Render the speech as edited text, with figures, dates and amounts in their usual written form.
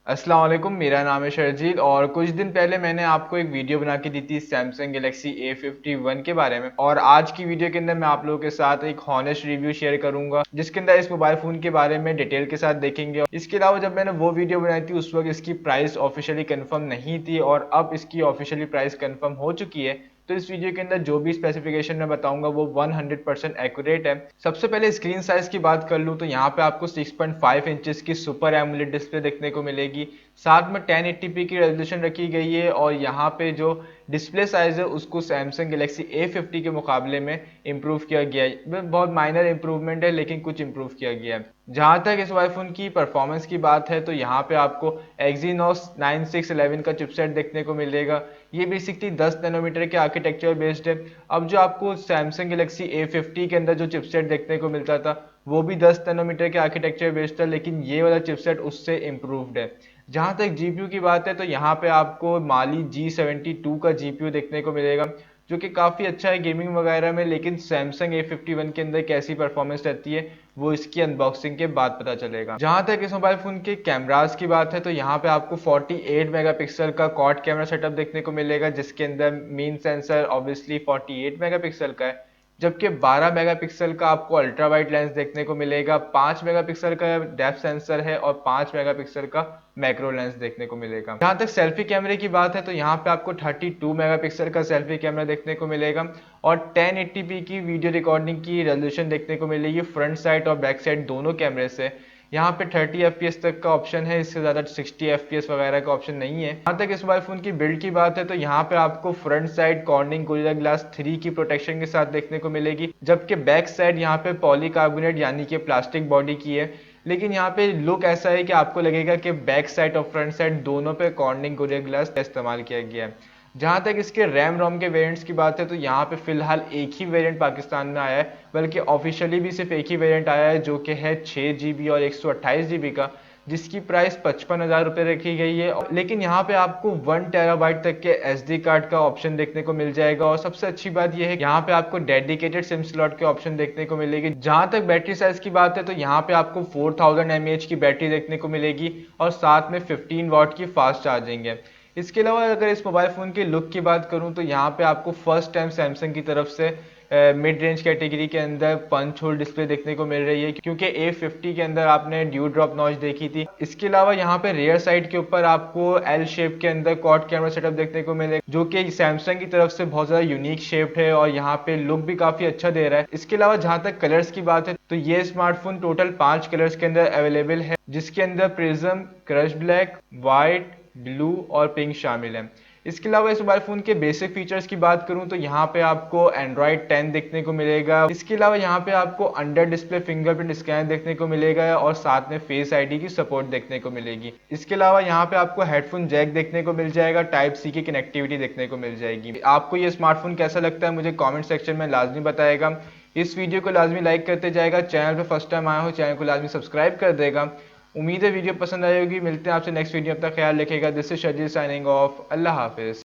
अस्सलाम वालेकुम, मेरा नाम है शर्जील और कुछ दिन पहले मैंने आपको एक वीडियो बना के दी थी सैमसंग गैलेक्सी A51 के बारे में। और आज की वीडियो के अंदर मैं आप लोगों के साथ एक हॉनेस्ट रिव्यू शेयर करूंगा जिसके अंदर इस मोबाइल फ़ोन के बारे में डिटेल के साथ देखेंगे। इसके अलावा जब मैंने वो वीडियो बनाई थी उस वक्त इसकी प्राइस ऑफिशियली कंफर्म नहीं थी और अब इसकी ऑफिशियली प्राइस कंफर्म हो चुकी है। तो इस वीडियो के अंदर जो भी स्पेसिफिकेशन मैं बताऊंगा वो 100% एक्यूरेट है। सबसे पहले स्क्रीन साइज की बात कर लूँ तो यहाँ पे आपको 6.5 इंचेस की सुपर एमोलेड डिस्प्ले देखने को मिलेगी। साथ में 1080p की रेजोल्यूशन रखी गई है और यहाँ पे जो डिस्प्ले साइज है उसको सैमसंग गैलेक्सी A50 के मुकाबले में इम्प्रूव किया गया है। बहुत माइनर इंप्रूवमेंट है लेकिन कुछ इम्प्रूव किया गया है। जहाँ तक इस मोबाइल फोन की परफॉर्मेंस की बात है तो यहाँ पे आपको Exynos 9611 का चिपसेट देखने को मिलेगा। ये बेसिकली 10 नैनोमीटर के आर्किटेक्चर बेस्ड है। अब जो आपको सैमसंग गैलेक्सी A50 के अंदर जो चिपसेट देखने को मिलता था वो भी 10 नैनोमीटर के आर्किटेक्चर बेस्ड था, लेकिन ये वाला चिपसेट उससे इम्प्रूव्ड है। जहाँ तक जीपीयू की बात है तो यहाँ पे आपको माली G72 का जीपीयू देखने को मिलेगा जो कि काफ़ी अच्छा है गेमिंग वगैरह में। लेकिन सैमसंग A51 के अंदर कैसी परफॉर्मेंस रहती है वो इसकी अनबॉक्सिंग के बाद पता चलेगा। जहाँ तक इस मोबाइल फोन के कैमरास की बात है तो यहाँ पे आपको 48 मेगापिक्सल का क्वाड कैमरा सेटअप देखने को मिलेगा जिसके अंदर मेन सेंसर ऑब्वियसली 48 मेगापिक्सल का है, जबकि 12 मेगापिक्सल का आपको अल्ट्रा वाइड लेंस देखने को मिलेगा, 5 मेगापिक्सल का डेप्थ सेंसर है और 5 मेगापिक्सल का मैक्रो लेंस देखने को मिलेगा। जहाँ तक सेल्फी कैमरे की बात है तो यहाँ पे आपको 32 मेगापिक्सल का सेल्फी कैमरा देखने को मिलेगा और 1080p की वीडियो रिकॉर्डिंग की रेजोल्यूशन देखने को मिलेगी फ्रंट साइड और बैक साइड दोनों कैमरे से। यहाँ पे 30 FPS तक का ऑप्शन है, इससे ज़्यादा 60 FPS वगैरह का ऑप्शन नहीं है। यहाँ तक इस मोबाइल फ़ोन की बिल्ड की बात है तो यहाँ पे आपको front side cornering gorilla glass 3 की प्रोटेक्शन के साथ देखने को मिलेगी, जबकि बैक साइड यहाँ पे पॉलीकार्बोनेट यानी कि प्लास्टिक बॉडी की है। लेकिन यहाँ पे लुक ऐसा है कि आपको लगेगा कि बैक साइड और फ्रंट साइड दोनों पे कॉर्निंग गोरिल्ला ग्लास का इस्तेमाल किया गया है। जहाँ तक इसके रैम रोम के वेरिएंट्स की बात है तो यहाँ पे फिलहाल एक ही वेरिएंट पाकिस्तान में आया है, बल्कि ऑफिशियली भी सिर्फ एक ही वेरिएंट आया है जो कि है 6 GB और 128 GB का, जिसकी प्राइस 55,000 रुपये रखी गई है। लेकिन यहाँ पे आपको 1 TB तक के SD कार्ड का ऑप्शन देखने को मिल जाएगा और सबसे अच्छी बात यह है यहाँ पे आपको डेडिकेटेड सिम स्लॉट के ऑप्शन देखने को मिलेगी। जहाँ तक बैटरी साइज की बात है तो यहाँ पे आपको 4000 mAh की बैटरी देखने को मिलेगी और साथ में 15 वाट की फास्ट चार्जिंग है। इसके अलावा अगर इस मोबाइल फ़ोन के लुक की बात करूं तो यहाँ पे आपको फर्स्ट टाइम सैमसंग की तरफ से मिड रेंज कैटेगरी के अंदर पंच होल डिस्प्ले देखने को मिल रही है, क्योंकि A50 के अंदर आपने ड्यू ड्रॉप नॉच देखी थी। इसके अलावा यहाँ पे रियर साइड के ऊपर आपको एल शेप के अंदर क्वाड कैमरा सेटअप देखने को मिलेगा जो कि सैमसंग की तरफ से बहुत ज़्यादा यूनिक शेप्ड है और यहाँ पे लुक भी काफ़ी अच्छा दे रहा है। इसके अलावा जहाँ तक कलर्स की बात है तो ये स्मार्टफोन टोटल 5 कलर्स के अंदर अवेलेबल है, जिसके अंदर prism, crush black, white, blue और पिंक शामिल है। इसके अलावा इस मोबाइल फोन के बेसिक फीचर्स की बात करूं तो यहाँ पे आपको Android 10 देखने को मिलेगा। इसके अलावा यहाँ पे आपको अंडर डिस्प्ले फिंगरप्रिंट स्कैन देखने को मिलेगा और साथ में फेस आईडी की सपोर्ट देखने को मिलेगी। इसके अलावा यहाँ पे आपको हेडफोन जैक देखने को मिल जाएगा, टाइप सी की कनेक्टिविटी देखने को मिल जाएगी। आपको ये स्मार्टफोन कैसा लगता है मुझे कॉमेंट सेक्शन में लाजमी बताएगा। इस वीडियो को लाजमी लाइक करते जाएगा, चैनल पर फर्स्ट टाइम आया हो चैनल को लाजमी सब्सक्राइब कर देगा। उम्मीद है वीडियो पसंद आई होगी। मिलते हैं आपसे नेक्स्ट वीडियो, अब तक ख्याल रखिएगा। This is Sharjeel signing off. Allah Hafiz.